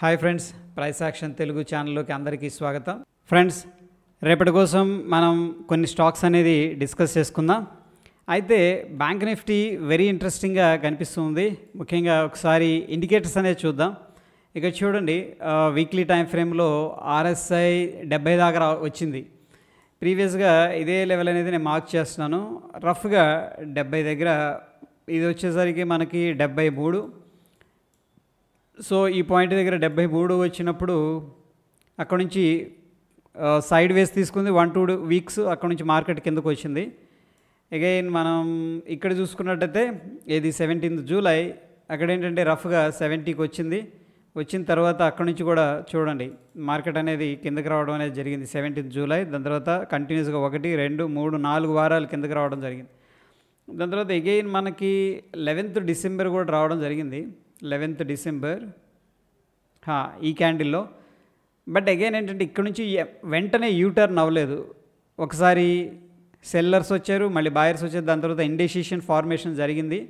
Hi friends, price action Telugu ఛానల్లోకి అందరికీ స్వాగతం. ఫ్రెండ్స్, రేపటి కోసం మనం కొన్ని స్టాక్స్ అనేది డిస్కస్ చేసుకుందాం. అయితే బ్యాంక్ నిఫ్టీ వెరీ ఇంట్రెస్టింగ్గా కనిపిస్తుంది. ముఖ్యంగా ఒకసారి ఇండికేటర్స్ అనేది చూద్దాం. ఇక చూడండి, వీక్లీ టైం ఫ్రేమ్లో RSI 70 దాకా వచ్చింది. ప్రీవియస్గా ఇదే లెవెల్ అనేది నేను మార్క్ చేస్తున్నాను. రఫ్గా 70 దగ్గర, ఇది వచ్చేసరికి మనకి 73. సో ఈ పాయింట్ దగ్గర 73 వచ్చినప్పుడు అక్కడ నుంచి సైడ్ వేస్ తీసుకుంది 1-2 వీక్స్. అక్కడ నుంచి మార్కెట్ కిందకు వచ్చింది. అగైన్ మనం ఇక్కడ చూసుకున్నట్టయితే ఇది 17th జూలై, అక్కడ ఏంటంటే రఫ్గా 70కి వచ్చింది. వచ్చిన తర్వాత అక్కడ నుంచి కూడా చూడండి మార్కెట్ అనేది కిందకి రావడం అనేది జరిగింది 17th జూలై. దాని తర్వాత కంటిన్యూస్గా 1, 2, 3, 4 వారాలు కిందకి రావడం జరిగింది. దాని తర్వాత అగైన్ మనకి 11th డిసెంబర్ కూడా రావడం జరిగింది. 11th డిసెంబర్ ఈ క్యాండిల్లో. బట్ అగైన్ ఏంటంటే ఇక్కడ నుంచి వెంటనే యూటర్న్ అవ్వలేదు. ఒకసారి సెల్లర్స్ వచ్చారు, మళ్ళీ బాయర్స్ వచ్చారు. దాని తర్వాత ఇండెసిషన్ ఫార్మేషన్ జరిగింది.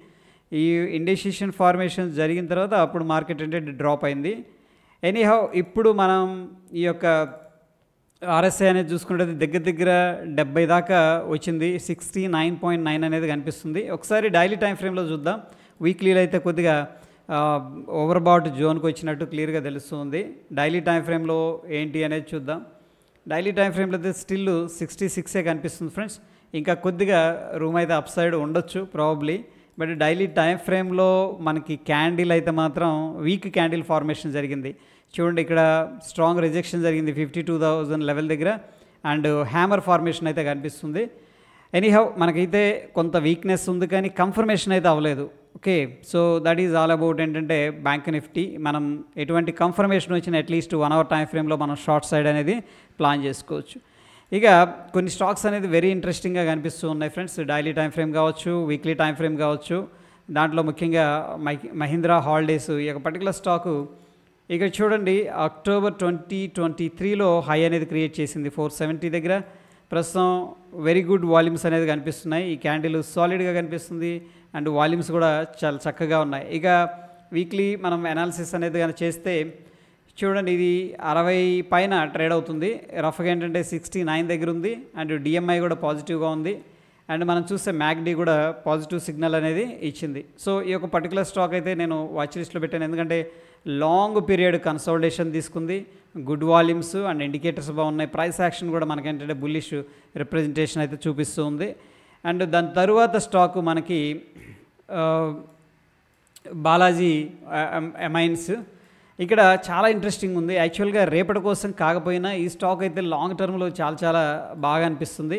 ఈ ఇండెసిషన్ ఫార్మేషన్ జరిగిన తర్వాత అప్పుడు మార్కెట్ ఏంటంటే డ్రాప్ అయింది. ఎనీహౌ ఇప్పుడు మనం ఈ యొక్క RSI అనేది చూసుకుంటే దగ్గర దగ్గర 70 దాకా వచ్చింది. 69.9 అనేది కనిపిస్తుంది. ఒకసారి డైలీ టైం ఫ్రేమ్లో చూద్దాం. వీక్లీలో అయితే కొద్దిగా ఓవర్బాట్ జోన్కి వచ్చినట్టు క్లియర్గా తెలుస్తుంది. డైలీ టైం ఫ్రేమ్లో ఏంటి అనేది చూద్దాం. డైలీ టైం ఫ్రేమ్లో అయితే స్టిల్ 66 కనిపిస్తుంది ఫ్రెండ్స్. ఇంకా కొద్దిగా రూమ్ అయితే అప్ సైడ్ ఉండొచ్చు ప్రాబబ్లీ. బట్ డైలీ టైం ఫ్రేమ్లో మనకి క్యాండిల్ అయితే మాత్రం వీక్ క్యాండిల్ ఫార్మేషన్ జరిగింది. చూడండి, ఇక్కడ స్ట్రాంగ్ రిజెక్షన్ జరిగింది 52,000 లెవెల్ దగ్గర. అండ్ హ్యామర్ ఫార్మేషన్ అయితే కనిపిస్తుంది. ఎనీహౌ మనకైతే కొంత వీక్నెస్ ఉంది, కానీ కన్ఫర్మేషన్ అయితే అవ్వలేదు. Okay, so that is all about ఏంటంటే బ్యాంక్ నిఫ్టీ. మనం ఎటువంటి కన్ఫర్మేషన్ వచ్చిన అట్లీస్ట్ 1 అవర్ టైం ఫ్రేమ్లో మనం షార్ట్ సైడ్ అనేది ప్లాన్ చేసుకోవచ్చు. ఇక కొన్ని స్టాక్స్ అనేది వెరీ ఇంట్రెస్టింగ్గా కనిపిస్తూ ఉన్నాయి ఫ్రెండ్స్. డైలీ టైం ఫ్రేమ్ కావచ్చు, వీక్లీ టైం ఫ్రేమ్ కావచ్చు. దాంట్లో ముఖ్యంగా మహీంద్రా హాలిడేస్ ఈ యొక్క పర్టికులర్ స్టాకు ఇక్కడ చూడండి అక్టోబర్ 2023లో హై అనేది క్రియేట్ చేసింది 470 దగ్గర. ప్రస్తుతం వెరీ గుడ్ వాల్యూమ్స్ అనేది కనిపిస్తున్నాయి. ఈ క్యాండిల్ సాలిడ్గా కనిపిస్తుంది అండ్ వాల్యూమ్స్ కూడా చాలా చక్కగా ఉన్నాయి. ఇక వీక్లీ మనం అనాలిసిస్ అనేది కానీ చేస్తే చూడండి, ఇది 60 పైన ట్రేడ్ అవుతుంది. రఫ్గా ఏంటంటే 69 దగ్గర ఉంది. అండ్ DMI కూడా పాజిటివ్గా ఉంది. అండ్ మనం చూస్తే MACD కూడా పాజిటివ్ సిగ్నల్ అనేది ఇచ్చింది. సో ఈ యొక్క పర్టికులర్ స్టాక్ అయితే నేను వాచ్ లిస్ట్లో పెట్టాను. ఎందుకంటే లాంగ్ పీరియడ్ కన్సాలిడేషన్ తీసుకుంది, గుడ్ వాల్యూమ్స్ అండ్ ఇండికేటర్స్ బాగున్నాయి. ప్రైస్ యాక్షన్ కూడా మనకేంటంటే బుల్లిష్ రిప్రజెంటేషన్ అయితే చూపిస్తూ ఉంది. అండ్ దాని తరువాత స్టాకు మనకి బాలాజీ అమైన్స్. ఇక్కడ చాలా ఇంట్రెస్టింగ్ ఉంది. యాక్చువల్గా రేపటి కోసం కాకపోయినా ఈ స్టాక్ అయితే లాంగ్ టర్మ్లో చాలా చాలా బాగా అనిపిస్తుంది.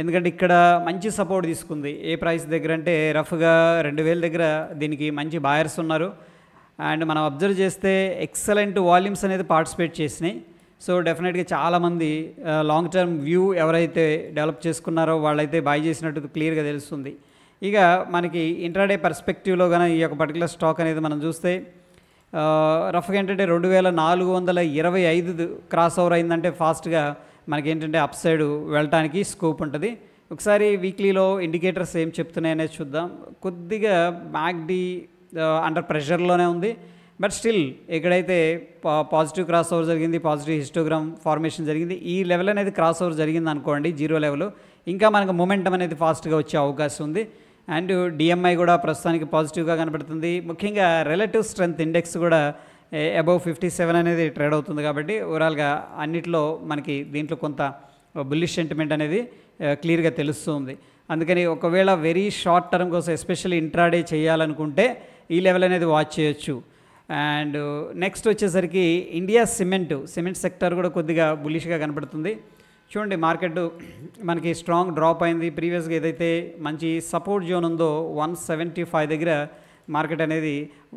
ఎందుకంటే ఇక్కడ మంచి సపోర్ట్ తీసుకుంది. ఏ ప్రైస్ దగ్గర అంటే రఫ్గా 2000 దగ్గర దీనికి మంచి బాయర్స్ ఉన్నారు. అండ్ మనం అబ్జర్వ్ చేస్తే ఎక్సలెంట్ వాల్యూమ్స్ అనేది పార్టిసిపేట్ చేసినాయి. సో డెఫినెట్గా చాలామంది లాంగ్ టర్మ్ వ్యూ ఎవరైతే డెవలప్ చేసుకున్నారో వాళ్ళైతే బై చేసినట్టు క్లియర్గా తెలుస్తుంది. ఇక మనకి ఇంట్రాడే పర్స్పెక్టివ్లో కానీ ఈ యొక్క పర్టికులర్ స్టాక్ అనేది మనం చూస్తే రఫ్గా ఏంటంటే 2425 క్రాస్ ఓవర్ అయిందంటే ఫాస్ట్గా మనకి ఏంటంటే అప్ సైడ్ వెళ్ళటానికి స్కోప్ ఉంటుంది. ఒకసారి వీక్లీలో ఇండికేటర్స్ ఏం చెప్తున్నాయి అనేది చూద్దాం. కొద్దిగా MACD అండర్ ప్రెషర్లోనే ఉంది. బట్ స్టిల్ ఎక్కడైతే పాజిటివ్ క్రాస్ ఓవర్ జరిగింది, పాజిటివ్ హిస్టోగ్రామ్ ఫార్మేషన్ జరిగింది, ఈ లెవెల్ అనేది క్రాస్ ఓవర్ జరిగింది అనుకోండి, 0 లెవెల్, ఇంకా మనకు మొమెంటం అనేది ఫాస్ట్గా వచ్చే అవకాశం ఉంది. అండ్ DMI కూడా ప్రస్తుతానికి పాజిటివ్గా కనబడుతుంది. ముఖ్యంగా రిలేటివ్ స్ట్రెంగ్త్ ఇండెక్స్ కూడా అబవ్ 57 అనేది ట్రేడ్ అవుతుంది. కాబట్టి ఓవరాల్గా అన్నిట్లో మనకి దీంట్లో కొంత బుల్లిష్ సెంటిమెంట్ అనేది క్లియర్గా తెలుస్తుంది. అందుకని ఒకవేళ వెరీ షార్ట్ టర్మ్ కోసం ఎస్పెషల్లీ ఇంట్రాడే చేయాలనుకుంటే ఈ లెవెల్ అనేది వాచ్ చేయొచ్చు. అండ్ నెక్స్ట్ వచ్చేసరికి ఇండియా సిమెంట్ సెక్టర్ కూడా కొద్దిగా బుల్లిష్గా కనబడుతుంది. చూడండి, మార్కెట్ మనకి స్ట్రాంగ్ డ్రాప్ అయింది. ప్రీవియస్గా ఏదైతే మంచి సపోర్ట్ జోన్ ఉందో 175 దగ్గర మార్కెట్ అనేది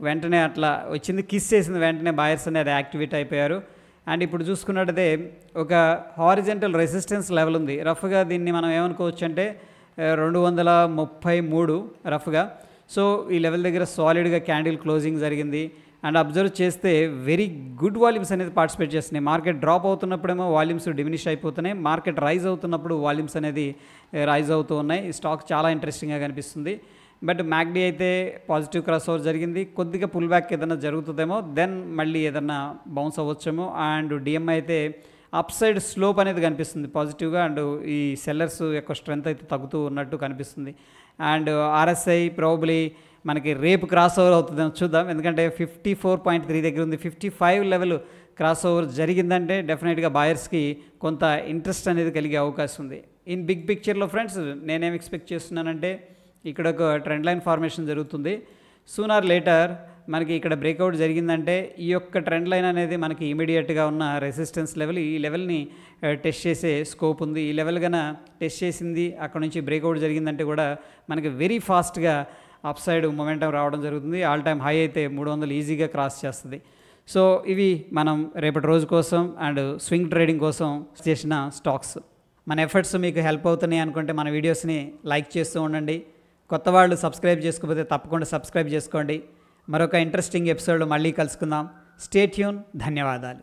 వెంటనే అట్లా వచ్చింది, కిస్ చేసింది. వెంటనే బాయర్స్ అనేది యాక్టివేట్ అయిపోయారు. అండ్ ఇప్పుడు చూసుకున్నట్టయితే ఒక హారిజెంటల్ రెసిస్టెన్స్ లెవెల్ ఉంది. రఫ్గా దీన్ని మనం ఏమనుకోవచ్చు అంటే 233 రఫ్గా. సో ఈ లెవెల్ దగ్గర సాలిడ్గా క్యాండిల్ క్లోజింగ్ జరిగింది. అండ్ అబ్జర్వ్ చేస్తే వెరీ గుడ్ వాల్యూమ్స్ అనేది పార్టిసిపేట్ చేస్తున్నాయి. మార్కెట్ డ్రాప్ అవుతున్నప్పుడేమో వాల్యూమ్స్ డిమినిష్ అయిపోతున్నాయి, మార్కెట్ రైజ్ అవుతున్నప్పుడు వాల్యూమ్స్ అనేది రైజ్ అవుతూ ఉన్నాయి. ఈ స్టాక్ చాలా ఇంట్రెస్టింగ్గా కనిపిస్తుంది. బట్ మ్యాక్డీ అయితే పాజిటివ్ క్రాస్ ఓవర్ జరిగింది, కొద్దిగా పుల్ బ్యాక్ ఏదైనా జరుగుతుందేమో, దెన్ మళ్ళీ ఏదన్నా బౌన్స్ అవ్వచ్చేమో. అండ్ డిఎంఐ అయితే అప్ సైడ్ స్లోప్ అనేది కనిపిస్తుంది పాజిటివ్గా, అండ్ ఈ సెల్లర్స్ యొక్క స్ట్రెంత్ అయితే తగ్గుతూ ఉన్నట్టు కనిపిస్తుంది. అండ్ ఆర్ఎస్ఐ ప్రాబబ్లీ మనకి రేపు క్రాస్ ఓవర్ అవుతుందేమో చూద్దాం, ఎందుకంటే 54.3 దగ్గర ఉంది. 55 లెవెల్ క్రాస్ ఓవర్ జరిగిందంటే డెఫినెట్గా బాయర్స్కి కొంత ఇంట్రెస్ట్ అనేది కలిగే అవకాశం ఉంది. ఇన్ బిగ్ పిక్చర్లో ఫ్రెండ్స్ నేనేం ఎక్స్పెక్ట్ చేస్తున్నానంటే ఇక్కడ ఒక ట్రెండ్ లైన్ ఫార్మేషన్ జరుగుతుంది. సూన్ ఆర్ లేటర్ మనకి ఇక్కడ బ్రేక్అవుట్ జరిగిందంటే ఈ యొక్క ట్రెండ్ లైన్ అనేది మనకి ఇమీడియట్గా ఉన్న రెసిస్టెన్స్ లెవెల్, ఈ లెవెల్ని టెస్ట్ చేసే స్కోప్ ఉంది. ఈ లెవెల్ కన్నా టెస్ట్ చేసింది, అక్కడ నుంచి బ్రేక్అవుట్ జరిగిందంటే కూడా మనకి వెరీ ఫాస్ట్గా అప్ సైడ్ మొమెంటం రావడం జరుగుతుంది. ఆల్ టైమ్ హై అయితే 300 ఈజీగా క్రాస్ చేస్తుంది. సో ఇవి మనం రేపటి రోజు కోసం అండ్ స్వింగ్ ట్రేడింగ్ కోసం చేసిన స్టాక్స్. మన ఎఫర్ట్స్ మీకు హెల్ప్ అవుతున్నాయి అనుకుంటే మన వీడియోస్ని లైక్ చేస్తూ ఉండండి. కొత్త వాళ్ళు సబ్స్క్రైబ్ చేసుకోకపోతే తప్పకుండా సబ్స్క్రైబ్ చేసుకోండి. మరొక ఇంట్రెస్టింగ్ ఎపిసోడ్లో మళ్ళీ కలుసుకుందాం. Stay tune. ధన్యవాదాలు.